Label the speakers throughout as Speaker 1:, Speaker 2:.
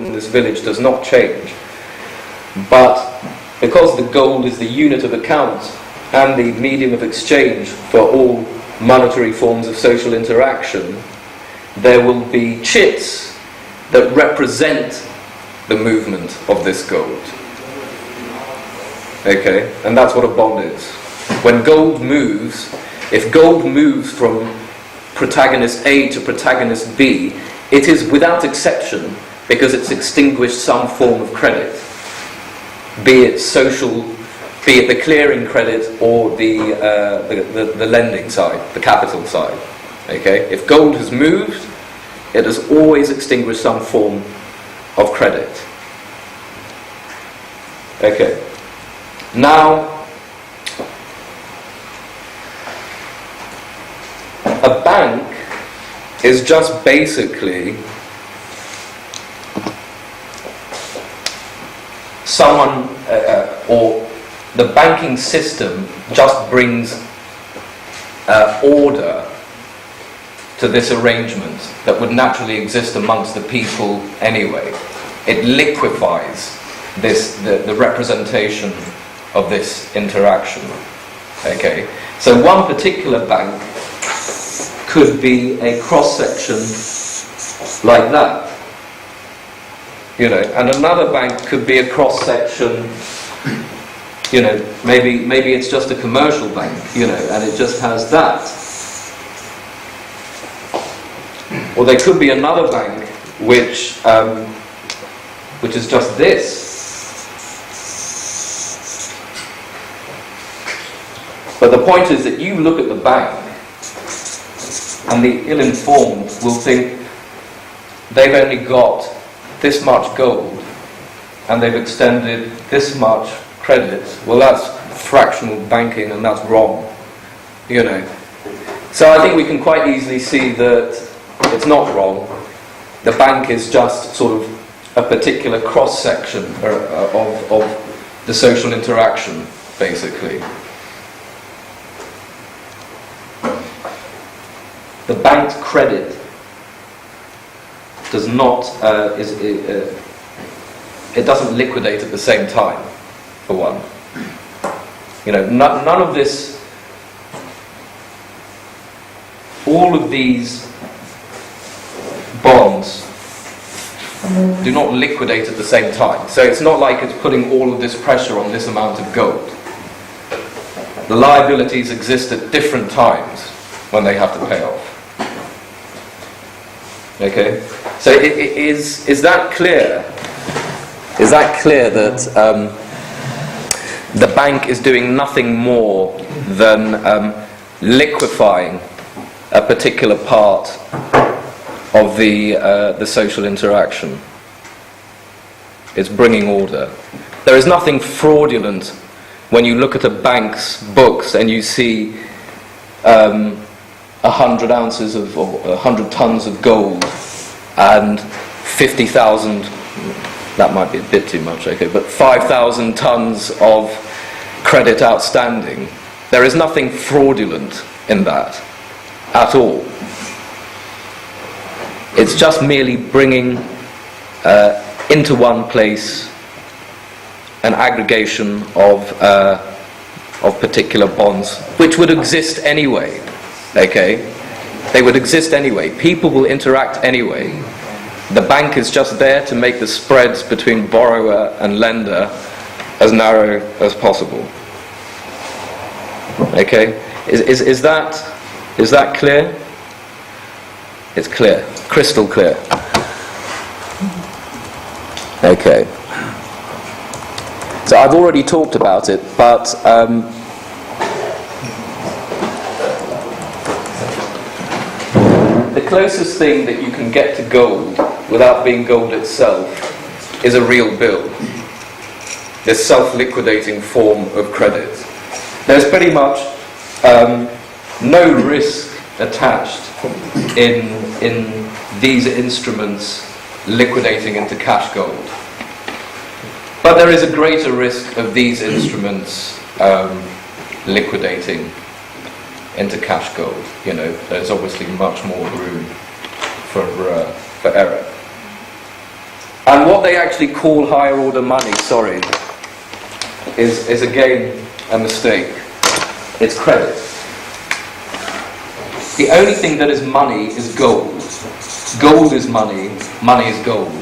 Speaker 1: in this village does not change. But because the gold is the unit of account and the medium of exchange for all monetary forms of social interaction, there will be chits that represent the movement of this gold. Okay, and that's what a bond is. When gold moves, if gold moves from protagonist A to protagonist B, it is without exception because it's extinguished some form of credit, be it social, be it the clearing credit or the lending side, the capital side. Okay, if gold has moved, it has always extinguished some form of credit. Okay. Now, a bank is just basically someone, or the banking system just brings order to this arrangement that would naturally exist amongst the people anyway. It liquefies the representation of this interaction. Okay, so one particular bank could be a cross-section like that, you know, and another bank could be a cross-section, you know, maybe it's just a commercial bank, you know, and it just has that. Or there could be another bank which is just this. But the point is that you look at the bank and the ill-informed will think they've only got this much gold and they've extended this much credit. Well, that's fractional banking and that's wrong, you know. So I think we can quite easily see that it's not wrong. The bank is just sort of a particular cross-section of the social interaction, basically. The bank's credit does not, it doesn't liquidate at the same time, for one. You know, none of this, all of these bonds do not liquidate at the same time. So it's not like it's putting all of this pressure on this amount of gold. The liabilities exist at different times when they have to pay off. Okay, so is that clear? Is that clear that the bank is doing nothing more than liquefying a particular part of the social interaction? It's bringing order. There is nothing fraudulent when you look at a bank's books and you see 100 ounces of, or 100 tons of gold and 50,000, that might be a bit too much, okay, but 5,000 tons of credit outstanding. There is nothing fraudulent in that at all. It's just merely bringing into one place an aggregation of particular bonds, which would exist anyway. Okay, they would exist anyway. People will interact anyway. The bank is just there to make the spreads between borrower and lender as narrow as possible. Okay, is that clear? It's clear, crystal clear. Okay. So I've already talked about it, but the closest thing that you can get to gold without being gold itself is a real bill. This self-liquidating form of credit. There's pretty much no risk attached in these instruments liquidating into cash gold. But there is a greater risk of these instruments liquidating into cash gold. You know, there's obviously much more room for error. And what they actually call higher order money, sorry, is again a mistake. It's credit. The only thing that is money is gold. Gold is money, money is gold.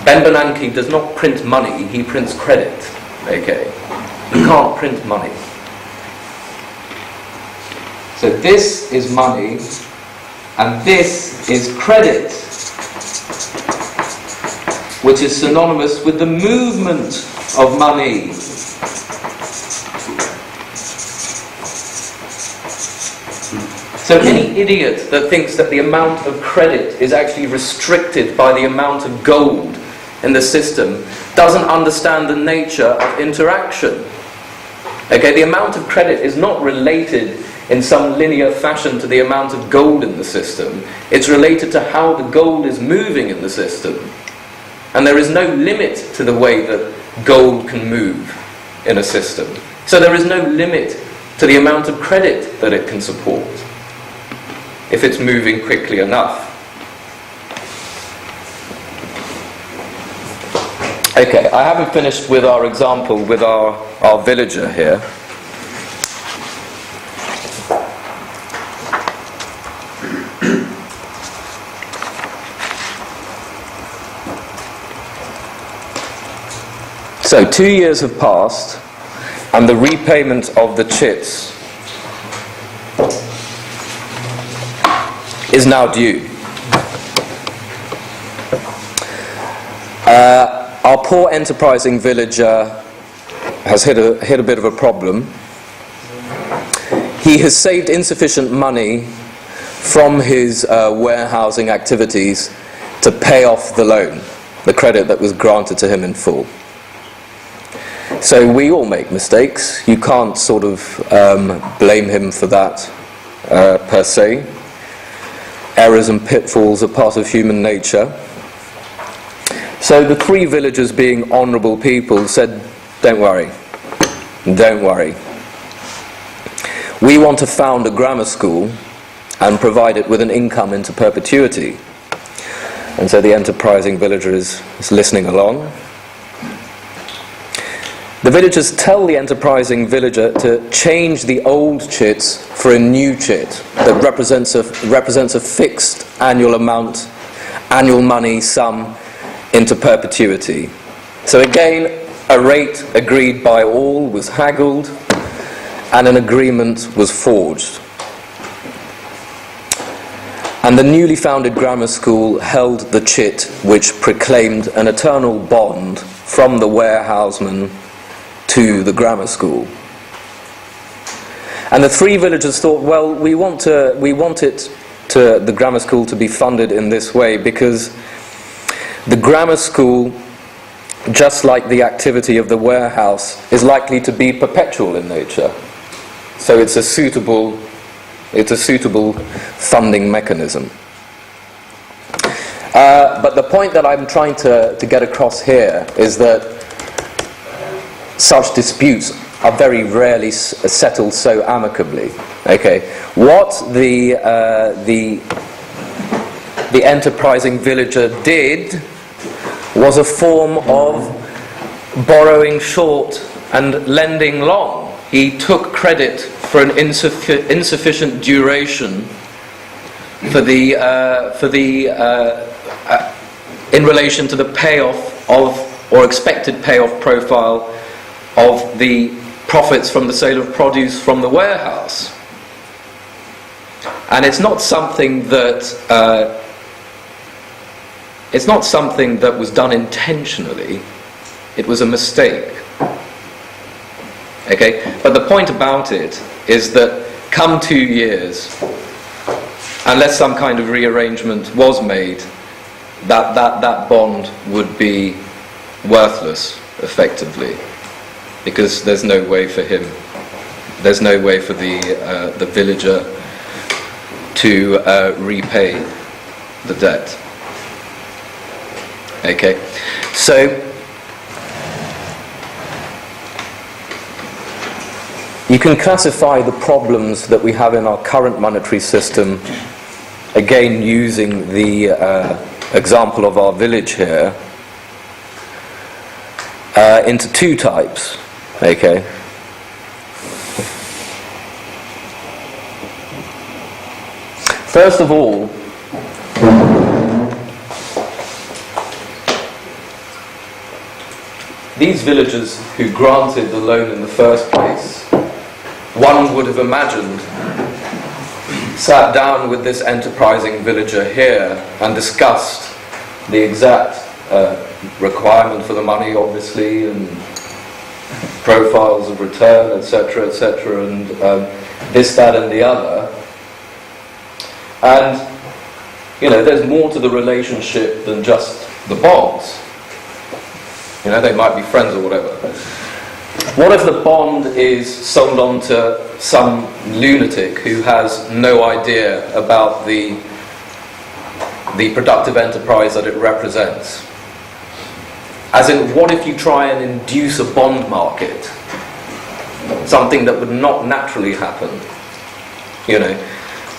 Speaker 1: Ben Bernanke does not print money, he prints credit. Okay? You can't print money. So this is money, and this is credit, which is synonymous with the movement of money. So any idiot that thinks that the amount of credit is actually restricted by the amount of gold in the system doesn't understand the nature of interaction. Okay, the amount of credit is not related in some linear fashion to the amount of gold in the system. It's related to how the gold is moving in the system. And there is no limit to the way that gold can move in a system. So there is no limit to the amount of credit that it can support, if it's moving quickly enough. Okay, I haven't finished with our example with our villager here. So 2 years have passed, and the repayment of the chits is now due. Our poor enterprising villager has hit a bit of a problem. He has saved insufficient money from his warehousing activities to pay off the loan, the credit that was granted to him in full. So we all make mistakes. You can't sort of blame him for that per se. Errors and pitfalls are part of human nature. So the three villagers, being honourable people, said, don't worry, don't worry. We want to found a grammar school and provide it with an income into perpetuity. And so the enterprising villager is listening along. The villagers tell the enterprising villager to change the old chits for a new chit that represents a fixed annual amount, annual money sum into perpetuity. So again, a rate agreed by all was haggled, and an agreement was forged. And the newly founded grammar school held the chit which proclaimed an eternal bond from the warehouseman to the grammar school. And the three villagers thought, well, we want the grammar school to be funded in this way because the grammar school, just like the activity of the warehouse, is likely to be perpetual in nature. So it's a suitable funding mechanism. But the point that I'm trying to get across here is that such disputes are very rarely settled so amicably. Okay, what the enterprising villager did was a form of borrowing short and lending long. He took credit for an insufficient duration in relation to the payoff of, or expected payoff profile of the profits from the sale of produce from the warehouse. And it's not something that was done intentionally. It was a mistake. Okay, but the point about it is that come 2 years, unless some kind of rearrangement was made, that bond would be worthless, effectively, because there's no way for him, there's no way for the villager to repay the debt. Okay, so you can classify the problems that we have in our current monetary system, again using the example of our village here into two types. Okay. First of all, these villagers who granted the loan in the first place, one would have imagined, sat down with this enterprising villager here and discussed the exact requirement for the money, obviously, and profiles of return, etc., etc., and this, that, and the other. And, you know, there's more to the relationship than just the bonds. You know, they might be friends or whatever. What if the bond is sold on to some lunatic who has no idea about the productive enterprise that it represents? As in, what if you try and induce a bond market? Something that would not naturally happen. You know.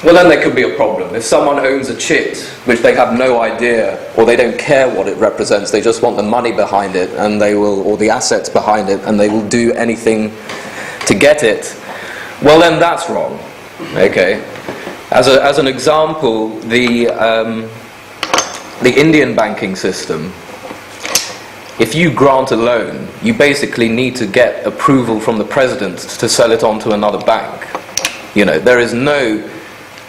Speaker 1: Well, then there could be a problem. If someone owns a chit, which they have no idea, or they don't care what it represents, they just want the money behind it, and they will, or the assets behind it, and they will do anything to get it, well then that's wrong. Okay. As an example, the Indian banking system, if you grant a loan, you basically need to get approval from the president to sell it on to another bank. You know, there is no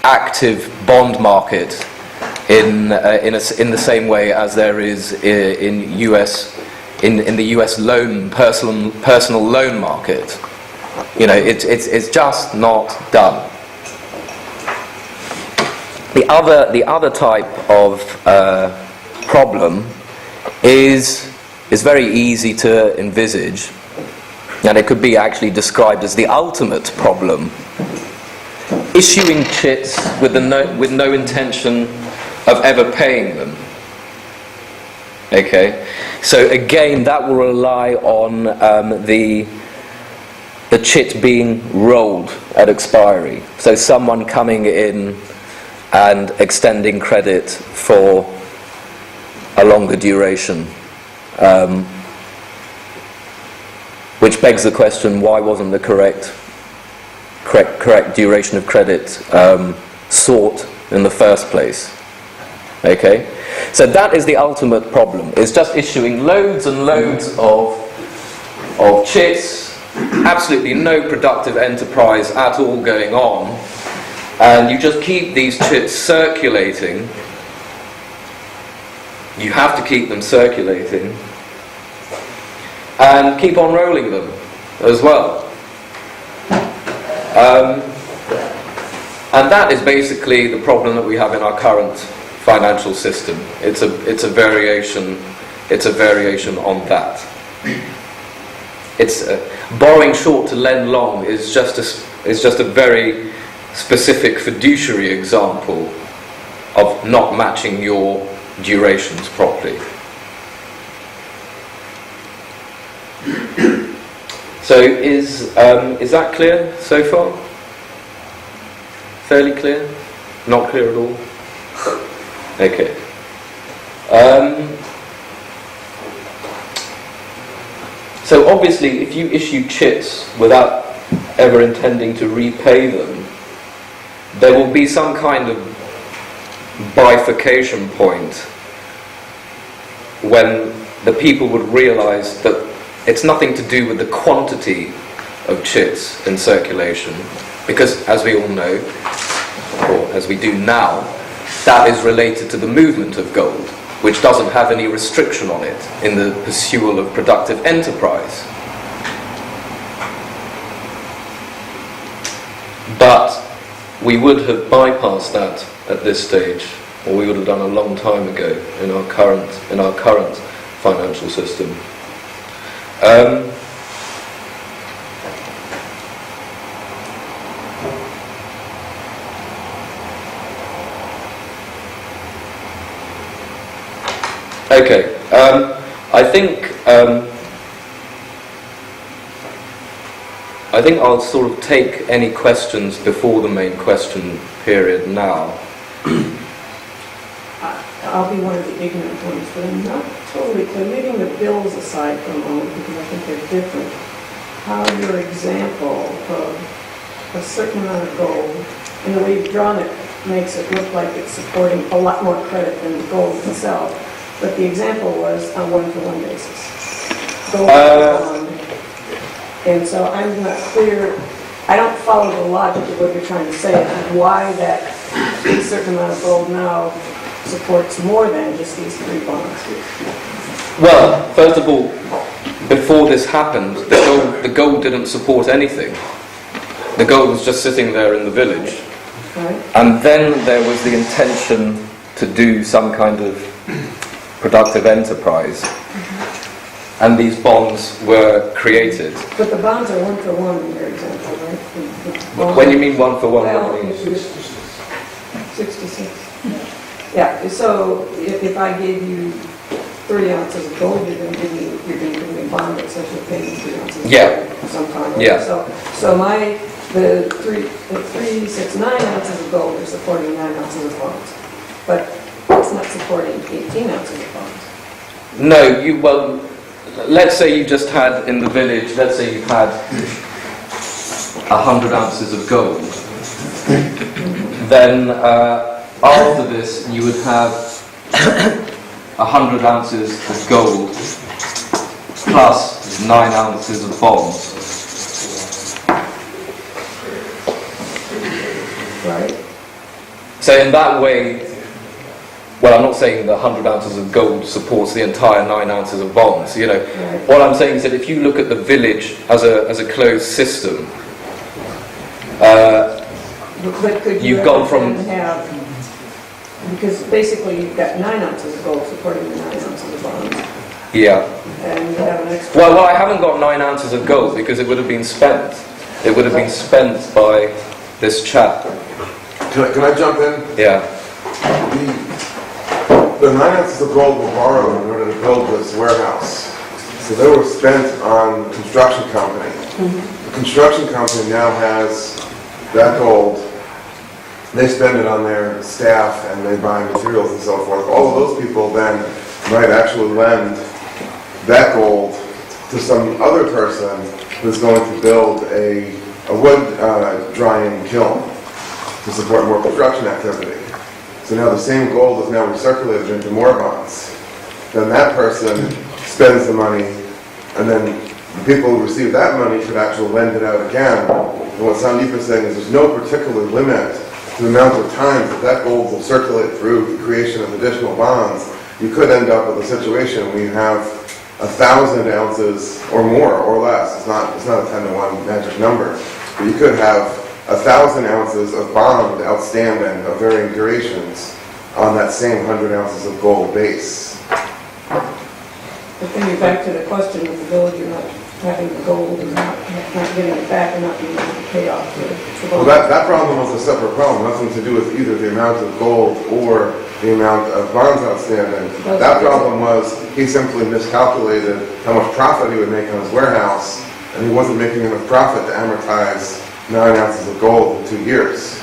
Speaker 1: active bond market in the same way as there is in the US loan personal loan market. You know, it's just not done. The other type of problem is very easy to envisage, and it could be actually described as the ultimate problem. Issuing chits with no intention of ever paying them. Okay, so again, that will rely on the chit being rolled at expiry. So someone coming in and extending credit for a longer duration, which begs the question: why wasn't the correct duration of credit sought in the first place? Okay, so that is the ultimate problem. It's just issuing loads and loads of chits, absolutely no productive enterprise at all going on, and you just keep these chits circulating. You have to keep them circulating and keep on rolling them as well. And that is basically the problem that we have in our current financial system. It's a variation on that. It's borrowing short to lend long is just a very specific fiduciary example of not matching your durations properly. So is that clear so far? Fairly clear? Not clear at all? Okay. So obviously, if you issue chits without ever intending to repay them, there will be some kind of bifurcation point when the people would realise that it's nothing to do with the quantity of chits in circulation, because as we all know, or as we do now, that is related to the movement of gold, which doesn't have any restriction on it in the pursuit of productive enterprise. But we would have bypassed that at this stage, or we would have done a long time ago in our current financial system. Okay, I think I'll sort of take any questions before the main question period now.
Speaker 2: I'll be one of the ignorant ones, but I'm not totally clear, leaving the bills aside for a moment, because I think they're different, how your example of a certain amount of gold, and the way you've drawn it makes it look like it's supporting a lot more credit than the gold itself, but the example was on one-for-one basis. Gold bond. And so I'm not clear, I don't follow the logic of what you're trying to say, why that a certain amount of gold now supports more than just these 3 bonds.
Speaker 1: Well, first of all, before this happened, the gold didn't support anything. The gold was just sitting there in the village.
Speaker 2: Right.
Speaker 1: And then there was the intention to do some kind of productive enterprise. And these bonds were created.
Speaker 2: But the bonds are one-for-one in your example, right?
Speaker 1: When you mean one-for-one,
Speaker 2: Well,
Speaker 1: what do you mean?
Speaker 2: 66. Yeah, so if I gave you 3 ounces of gold, you're going to give me a bond that says you're paying 3 ounces of gold sometime.
Speaker 1: Yeah.
Speaker 2: So the 369 ounces of gold are supporting 9 ounces of bonds, but it's not supporting 18 ounces of bonds.
Speaker 1: No, let's say you just had in the village, let's say you had 100 ounces of gold. Then after this you would have 100 ounces of gold plus 9 ounces of bonds.
Speaker 2: Right.
Speaker 1: So in that way, well, I'm not saying the 100 ounces of gold supports the entire 9 ounces of bonds. You know,
Speaker 2: Right.
Speaker 1: What I'm saying is that if you look at the village as a closed system,
Speaker 2: But could you
Speaker 1: you've gone from
Speaker 2: because basically you've got 9 ounces of gold supporting the 9 ounces of bonds,
Speaker 1: yeah.
Speaker 2: and you have an extra.
Speaker 1: Well, I haven't got 9 ounces of gold because it would have been spent. It would have been spent by this chap.
Speaker 3: Can I jump in?
Speaker 1: Yeah.
Speaker 3: The 9 ounces of gold were borrowed in order to build this warehouse. So they were spent on a construction company. The construction company now has that gold. They spend it on their staff and they buy materials and so forth. All of those people then might actually lend that gold to some other person who's going to build a wood drying kiln to support more construction activity. So now the same gold is now recirculated into more bonds. Then that person spends the money, and then the people who receive that money should actually lend it out again. And what Sandeep is saying is there's no particular limit to the amount of times that gold will circulate through the creation of additional bonds. You could end up with a situation where you have 1,000 ounces or more or less. It's not a 10-to-1 magic number, but you could have 1,000 ounces of bond outstanding of varying durations on that same 100 ounces of gold base.
Speaker 2: But then you're back to the question of the village, you're not having the gold and not getting it back and not being able to pay off the
Speaker 3: Well,
Speaker 2: bond.
Speaker 3: that problem was a separate problem, nothing to do with either the amount of gold or the amount of bonds outstanding. That problem was he simply miscalculated how much profit he would make on his warehouse, and he wasn't making enough profit to amortize 9 ounces of gold in 2 years.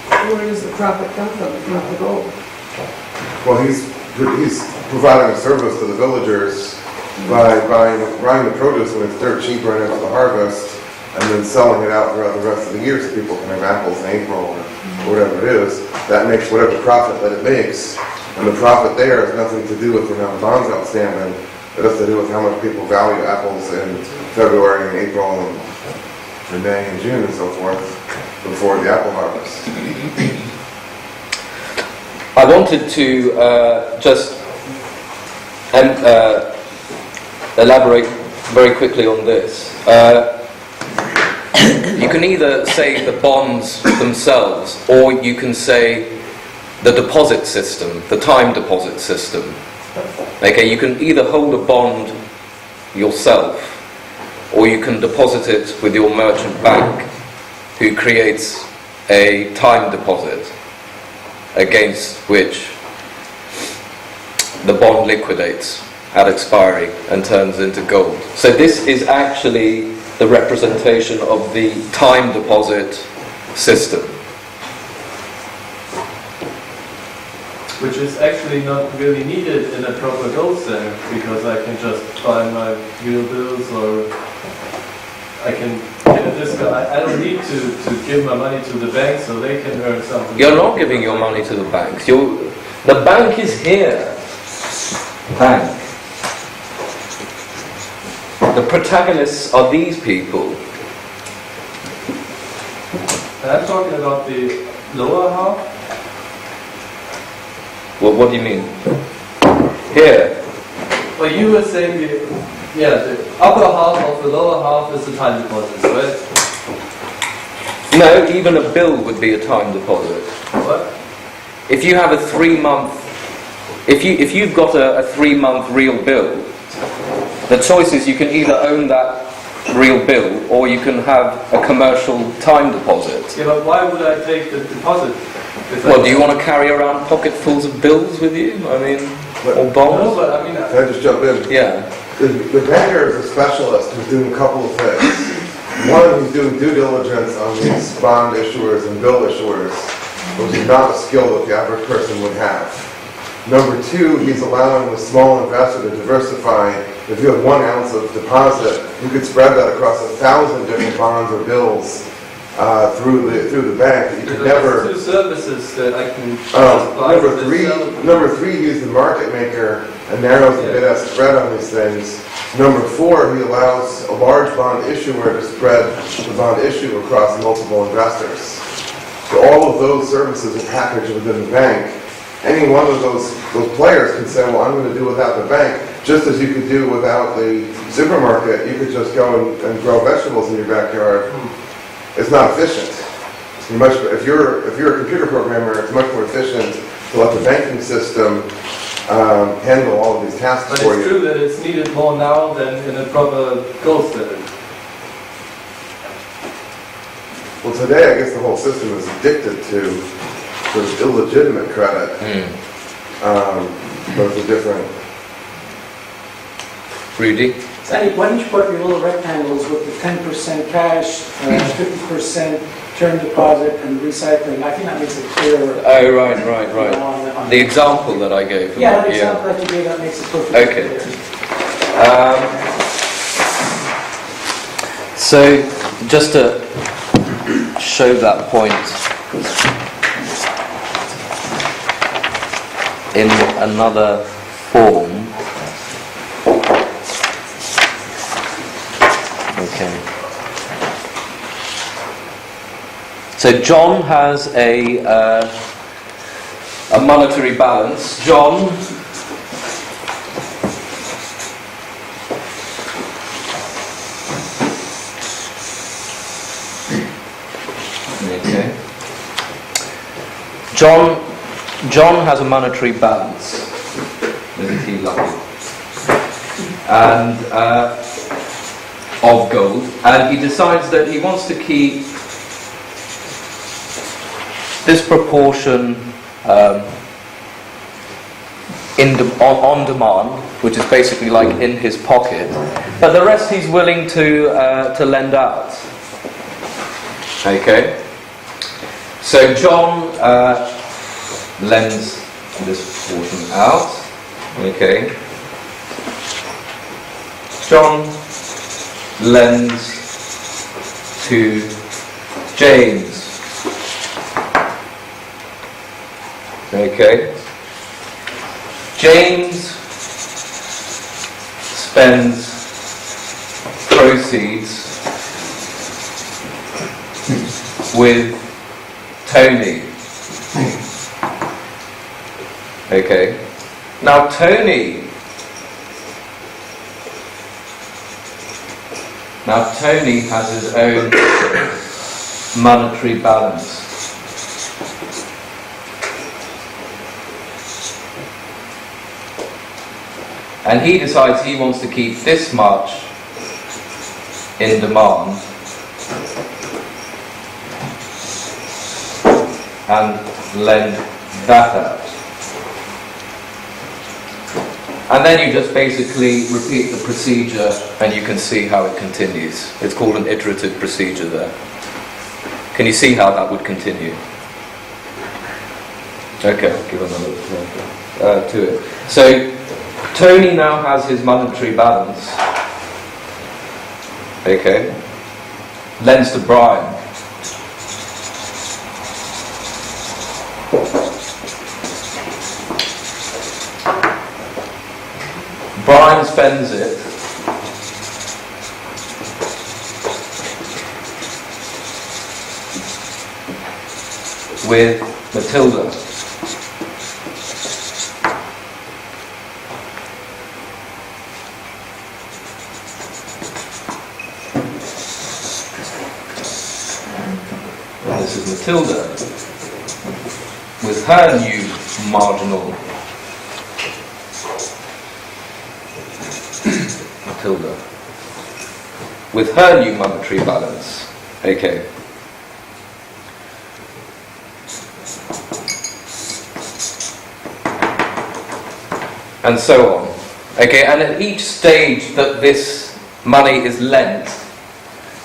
Speaker 2: Where does the profit come from if not the gold?
Speaker 3: Well, he's providing a service to the villagers by buying the produce when it's dirt cheap right after the harvest, and then selling it out throughout the rest of the year so people can have apples in April or whatever it is. That makes whatever profit that it makes, and the profit there has nothing to do with the amount of bonds outstanding. It has to do with how much people value apples in February and April and May and June and so forth before the apple harvest.
Speaker 1: I wanted to just elaborate very quickly on this. You can either say the bonds themselves, or you can say the deposit system, the time deposit system. Okay, you can either hold a bond yourself, or you can deposit it with your merchant bank, who creates a time deposit against which the bond liquidates at expiry and turns into gold. So this is actually the representation of the time deposit system.
Speaker 4: which is actually not really needed in a proper gold standard, because I can just buy my real bills, or I can get a discount. I don't need to give my money to the bank so they can earn something.
Speaker 1: You're not giving your money to the banks. The bank is here. Bank. The protagonists are these people.
Speaker 4: And I'm talking about the lower half.
Speaker 1: Well, what do you mean? Here.
Speaker 4: Well, you were saying the upper half of the lower half is the time deposits, right?
Speaker 1: No, even a bill would be a time deposit.
Speaker 4: What?
Speaker 1: If you have a 3-month, if you've got a 3-month real bill, the choice is you can either own that real bill or you can have a commercial time deposit.
Speaker 4: Yeah, but why would I take the deposit?
Speaker 1: Well, do you want to carry around pocketfuls of bills with you? I mean, or bonds?
Speaker 4: No, but I mean,
Speaker 3: Can I just jump in?
Speaker 1: Yeah.
Speaker 3: The banker is a specialist who's doing a couple of things. One, he's doing due diligence on these bond issuers and bill issuers, which is not a skill that the average person would have. Number two, he's allowing the small investor to diversify. If you have 1 ounce of deposit, you could spread that across 1,000 different bonds or bills through the bank. You could never.
Speaker 4: Two services that I can buy.
Speaker 3: Number three, he's the market maker and narrows the bid-ask spread on these things. Number four, he allows a large bond issuer to spread the bond issue across multiple investors. So all of those services are packaged within the bank. Any one of those players can say, well, I'm going to do without the bank, just as you could do without the supermarket. You could just go and grow vegetables in your backyard. It's not efficient. If you're a computer programmer, it's much more efficient to let the banking system handle all of these tasks
Speaker 4: but
Speaker 3: for you.
Speaker 4: But it's true that it's needed more now than in a proper gold standard.
Speaker 3: Well, today I guess the whole system is addicted to sort of illegitimate credit. But it's a different.
Speaker 1: Rudy?
Speaker 5: Sandeep, why don't you put your little rectangles with the 10% cash, 50% term deposit, and recycling? I think that makes it clearer.
Speaker 1: Oh, right. The example that I gave.
Speaker 5: Yeah, the example that you gave, that makes it perfectly
Speaker 1: Okay.
Speaker 5: clear.
Speaker 1: So, just to show that point in another form. Okay. So John has a monetary balance. John John has a monetary balance. Isn't he lucky? And of gold, and he decides that he wants to keep this proportion on demand, which is basically like in his pocket, but the rest he's willing to lend out. Okay. So John lends this portion out. Okay. John lends to James. Okay. James spends proceeds with Tony. Okay. Now Tony has his own monetary balance. And he decides he wants to keep this much in demand and lend that out. And then you just basically repeat the procedure and you can see how it continues. It's called an iterative procedure there. Can you see how that would continue? Okay, I'll give another example to it. So, Tony now has his monetary balance. Okay. Lends to Brian. Brian spends it. With Matilda. And this is Matilda with her new marginal. Matilda with her new monetary balance. Okay. And so on. Okay, and at each stage that this money is lent,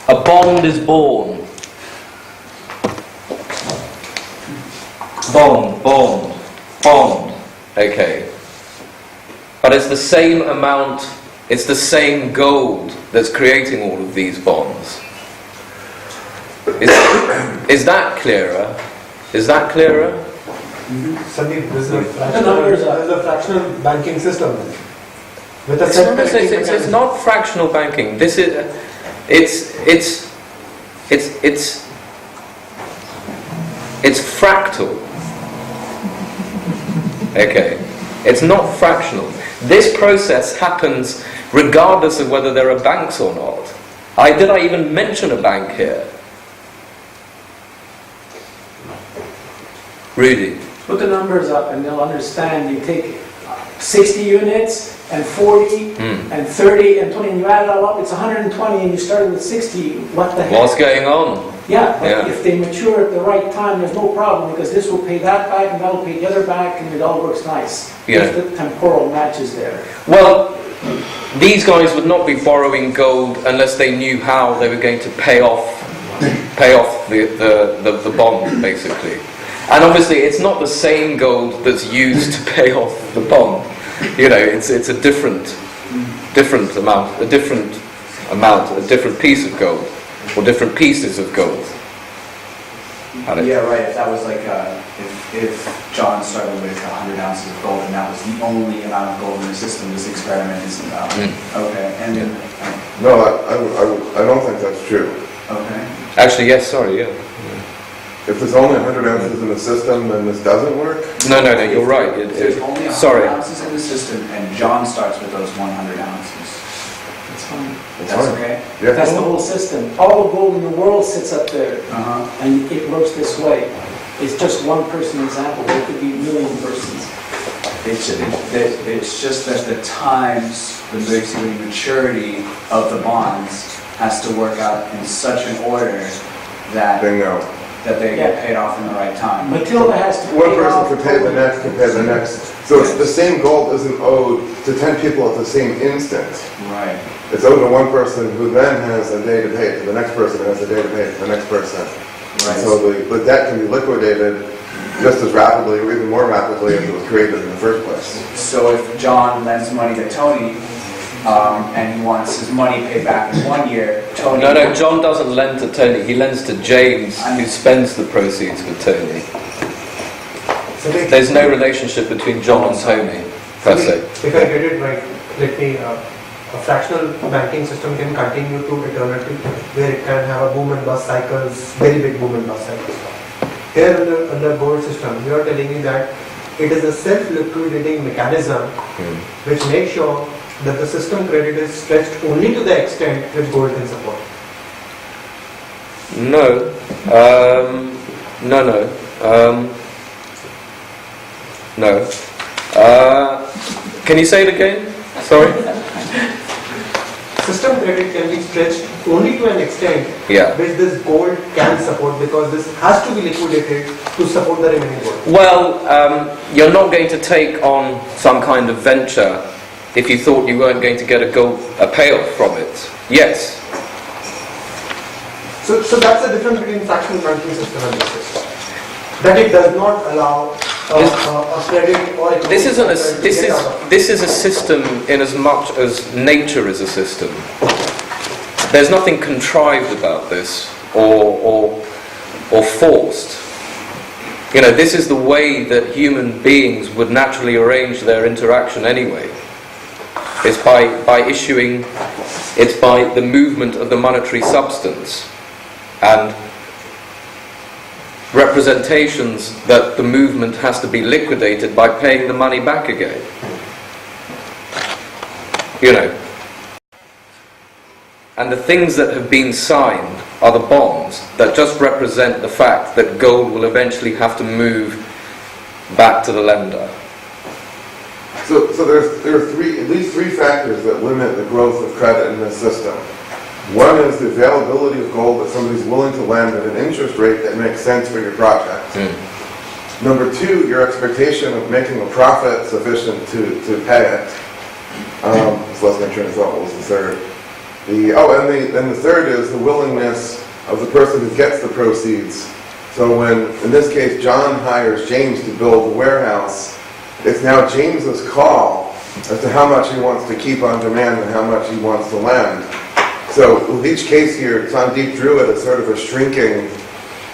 Speaker 1: a bond is born. Bond. Okay. But it's the same amount, it's the same gold that's creating all of these bonds. Is that clearer? Is that clearer?
Speaker 6: Sandeep, this is a fractional banking system. With a
Speaker 1: It's not fractional banking. This is it's fractal. Okay, it's not fractional. This process happens regardless of whether there are banks or not. Did I even mention a bank here? Rudy.
Speaker 5: Put the numbers up and they'll understand. You take 60 units and 40 and 30 and 20 and you add it all up, it's 120 and you started with 60. What the heck?
Speaker 1: What's going on?
Speaker 5: Yeah, but if they mature at the right time, there's no problem because this will pay that back and that will pay the other back and it all works nice.
Speaker 1: Yeah.
Speaker 5: If the temporal matches there.
Speaker 1: Well, these guys would not be borrowing gold unless they knew how they were going to pay off the bond, basically. And obviously, it's not the same gold that's used to pay off the bond. You know, it's a different amount, a different piece of gold, or different pieces of gold.
Speaker 7: Yeah, right. If that was like, if John started with 100 ounces of gold and that was the only amount of gold in the system, this experiment isn't valid. Okay, and then...
Speaker 3: No, I don't think that's true.
Speaker 7: Okay.
Speaker 1: Actually, yes, sorry, yeah.
Speaker 3: If there's only 100 ounces in the system, then this doesn't work?
Speaker 1: No, you're right.
Speaker 7: If there's only 100
Speaker 1: sorry.
Speaker 7: ounces in the system and John starts with those 100 ounces,
Speaker 5: It's fine.
Speaker 7: that's okay?
Speaker 3: Yeah.
Speaker 5: That's the whole system. All the gold in the world sits up there and it works this way. It's just one person example. There could be a million persons.
Speaker 7: It's just that the times, the basically maturity of the bonds has to work out in such an order that
Speaker 3: Bingo.
Speaker 7: they get paid off in the right time.
Speaker 5: Matilda has to
Speaker 3: One
Speaker 5: pay off
Speaker 3: person could pay the next, could pay the next. So it's the same gold isn't owed to 10 people at the same instant.
Speaker 7: Right.
Speaker 3: It's owed to one person who then has a day to pay it to the next person, who has a day to pay it to the next person.
Speaker 7: Right.
Speaker 3: So the debt can be liquidated just as rapidly or even more rapidly as it was created in the first place.
Speaker 7: So if John lends money to Tony, and he wants his money paid back in 1 year, Tony...
Speaker 1: No, John doesn't lend to Tony. He lends to James, who spends the proceeds with Tony. There's no relationship between John and Tony, per se.
Speaker 6: If I get it right, let me, a fractional banking system can continue to eternity, where it can have a boom and bust cycles, very big boom and bust cycles. Here under gold system, you are telling me that it is a self-liquidating mechanism which makes sure that the system credit is stretched only to the extent which gold can support.
Speaker 1: No. Can you say it again? Sorry?
Speaker 6: System credit can be stretched only to an extent which this gold can support, because this has to be liquidated to support the remaining gold.
Speaker 1: Well, you're not going to take on some kind of venture if you thought you weren't going to get a payoff from it. Yes.
Speaker 6: So that's the difference between fractional banking system and this system. That it does not allow
Speaker 1: This is a system in as much as nature is a system. There's nothing contrived about this or forced. You know, this is the way that human beings would naturally arrange their interaction anyway. It's by the movement of the monetary substance and representations that the movement has to be liquidated by paying the money back again. You know. And the things that have been signed are the bonds that just represent the fact that gold will eventually have to move back to the lender.
Speaker 3: So there are at least three factors that limit the growth of credit in this system. One is the availability of gold that somebody's willing to lend at an interest rate that makes sense for your project. Number two, your expectation of making a profit sufficient to pay it. It's less than train of thought. What was the third? And the third is the willingness of the person who gets the proceeds. So when, in this case, John hires James to build the warehouse, it's now James's call as to how much he wants to keep on demand and how much he wants to lend. So with each case here, Sandeep drew it as sort of a shrinking.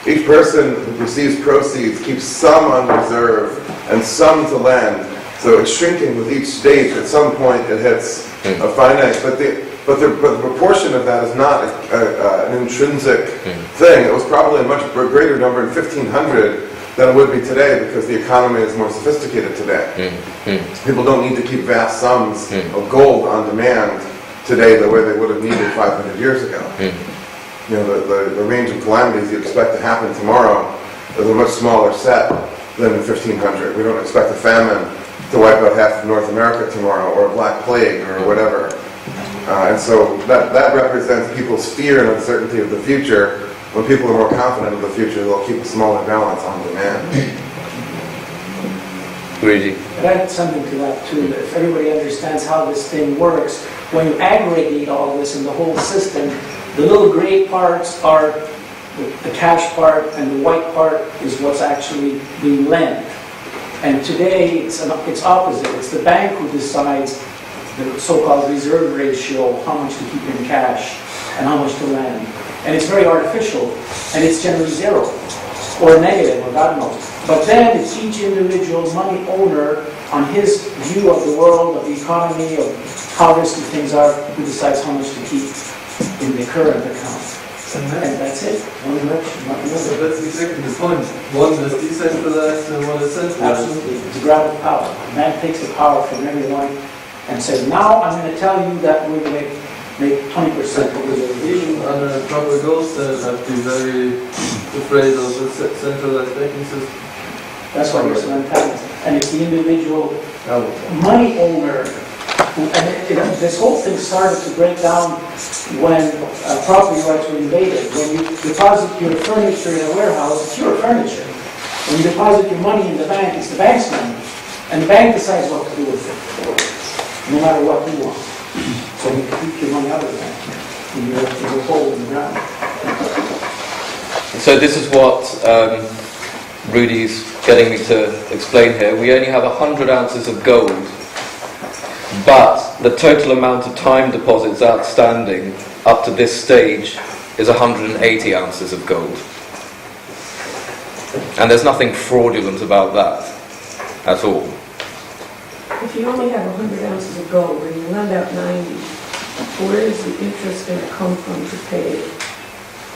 Speaker 3: Each person who receives proceeds keeps some on reserve and some to lend. So it's shrinking with each stage. At some point it hits a finite. But the proportion of that is not an intrinsic thing. It was probably a much greater number in 1500 than it would be today because the economy is more sophisticated today. People don't need to keep vast sums of gold on demand today the way they would have needed 500 years ago. You know, the range of calamities you expect to happen tomorrow is a much smaller set than in 1500. We don't expect a famine to wipe out half of North America tomorrow, or a black plague, or whatever. And so that represents people's fear and uncertainty of the future. When people are more confident of the future, they'll keep a smaller balance on demand.
Speaker 1: Really?
Speaker 5: I'd add something to that too, that if everybody understands how this thing works, when you aggregate all this in the whole system, the little gray parts are the cash part, and the white part is what's actually being lent. And today it's opposite. It's the bank who decides the so-called reserve ratio, how much to keep in cash and how much to lend. And it's very artificial, and it's generally zero or negative, or God knows. But then it's each individual money owner on his view of the world, of the economy, of how risky things are, who decides how much to keep in the current account. And that's it. One direction, not the other.
Speaker 4: That's exactly the point. One is decentralized and one is centralized.
Speaker 5: Absolutely. It's a grab of power. Man takes the power from everyone and says, now I'm going to tell you that we're going to make 20% of the
Speaker 4: Even under a proper goal set, I'd be very afraid of the centralized banking system.
Speaker 5: That's why there's an antagonism. And it's the individual money owner this whole thing started to break down when property rights were invaded. When you deposit your furniture in a warehouse, it's your furniture. When you deposit your money in the bank, it's the bank's money. And the bank decides what to do with it, no matter what you want. So you keep your money out of the bank. And there's a hole in the ground.
Speaker 1: So this is what Rudy's getting me to explain here. We only have 100 ounces of gold, but the total amount of time deposits outstanding up to this stage is 180 ounces of gold. And there's nothing fraudulent about that at all.
Speaker 2: If you only have 100 ounces of gold and you lend out 90, where is the interest going to come from to pay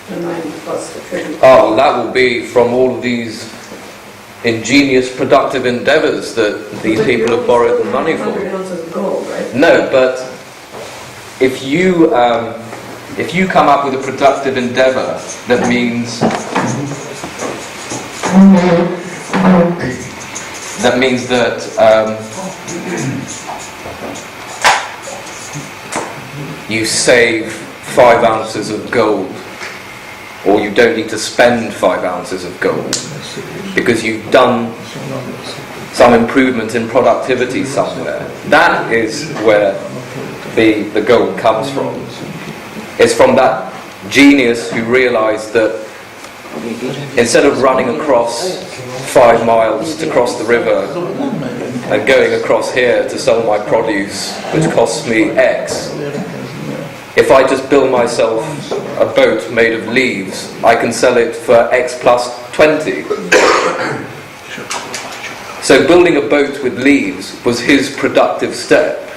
Speaker 2: the 90 plus the trading?
Speaker 1: Oh, well, that will be from all of these ingenious productive endeavors that these people have borrowed the money for.
Speaker 2: 100 ounces of gold, right?
Speaker 1: No, but if you come up with a productive endeavor that means that you save 5 ounces of gold, or you don't need to spend 5 ounces of gold because you've done some improvement in productivity somewhere. That is where the gold comes from. It's from that genius who realized that instead of running across 5 miles to cross the river and going across here to sell my produce, which costs me X. If I just build myself a boat made of leaves, I can sell it for X plus 20. So building a boat with leaves was his productive step,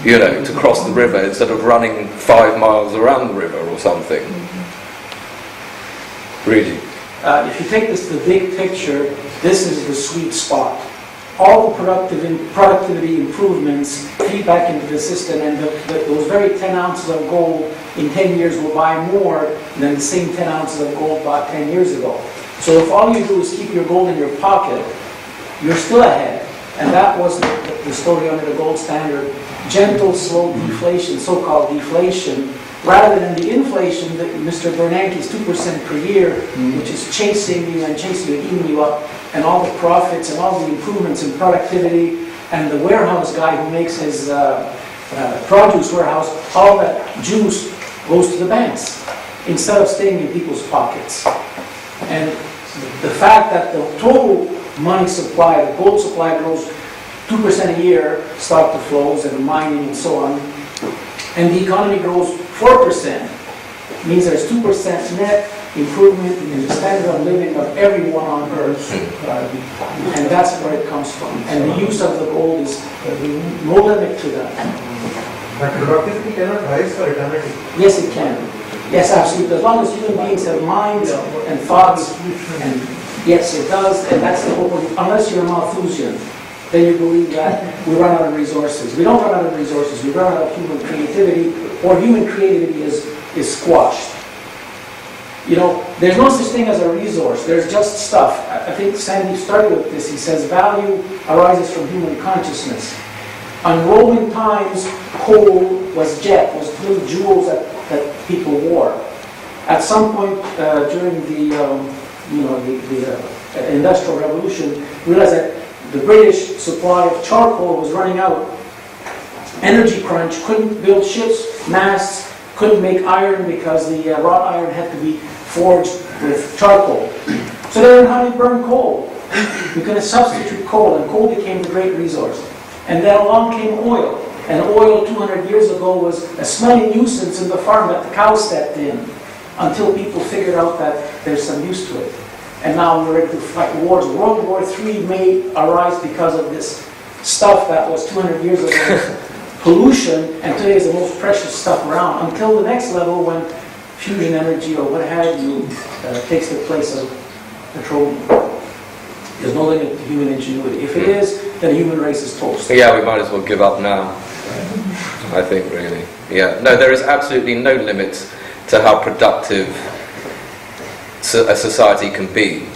Speaker 1: to cross the river instead of running 5 miles around the river or something. Really.
Speaker 5: If you take this to the big picture, this is the sweet spot. All the productivity improvements feed back into the system, and those very 10 ounces of gold in 10 years will buy more than the same 10 ounces of gold bought 10 years ago. So if all you do is keep your gold in your pocket, you're still ahead. And that was the story under the gold standard. Gentle, slow deflation, so-called deflation, rather than the inflation that Mr. Bernanke's 2% per year, which is chasing you and eating you up, and all the profits and all the improvements in productivity, and the warehouse guy who makes his produce warehouse, all that juice goes to the banks instead of staying in people's pockets. And the fact that the total money supply, the gold supply grows 2% a year, stock to flows and mining and so on, and the economy grows 4%, means there's 2% net improvement in the standard of living of everyone on earth, and that's where it comes from. And the use of the gold is no limit to that.
Speaker 6: But productivity cannot rise for eternity.
Speaker 5: Yes, it can. Yes, absolutely. As long as human beings have minds and thoughts, and yes, it does, and that's the whole point. Unless you're a Malthusian, then you believe that we run out of resources. We don't run out of resources, we run out of human creativity, or human creativity is squashed. There's no such thing as a resource, there's just stuff. I think Sandeep started with this. He says value arises from human consciousness. On Roman times, coal was jet, was little jewels that people wore. At some point during the Industrial Revolution, we realized that the British supply of charcoal was running out. Energy crunch, couldn't build ships, masts, couldn't make iron because the wrought iron had to be forged with charcoal. So they learned how to burn coal. You're going to substitute coal, and coal became the great resource. And then along came oil. And oil 200 years ago was a smelly nuisance in the farm that the cows stepped in, until people figured out that there's some use to it. And now we're ready to fight wars. World War III may arise because of this stuff that was 200 years ago pollution, and today is the most precious stuff around, until the next level when fusion energy or what have you takes the place of petroleum. There's no limit to human ingenuity. If it is, then the human race is toast.
Speaker 1: Yeah, we might as well give up now, I think, really. Yeah. No, there is absolutely no limit to how productive a society can be.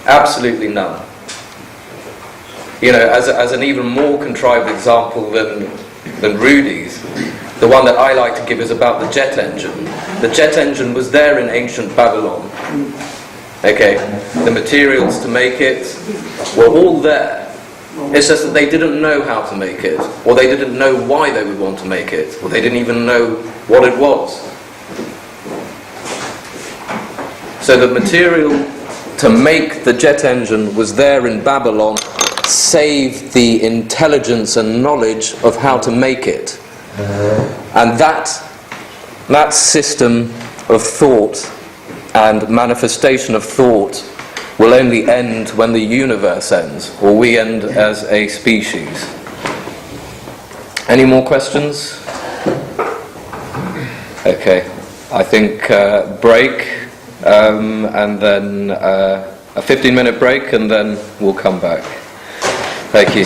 Speaker 1: Absolutely none. As an even more contrived example than Rudy's, the one that I like to give is about the jet engine. The jet engine was there in ancient Babylon. Okay, the materials to make it were all there. It's just that they didn't know how to make it, or they didn't know why they would want to make it, or they didn't even know what it was. So the material to make the jet engine was there in Babylon, save the intelligence and knowledge of how to make it. And that system of thought and manifestation of thought will only end when the universe ends, or we end as a species. Any more questions? Okay, I think break, and then a 15-minute break, and then we'll come back. Thank you.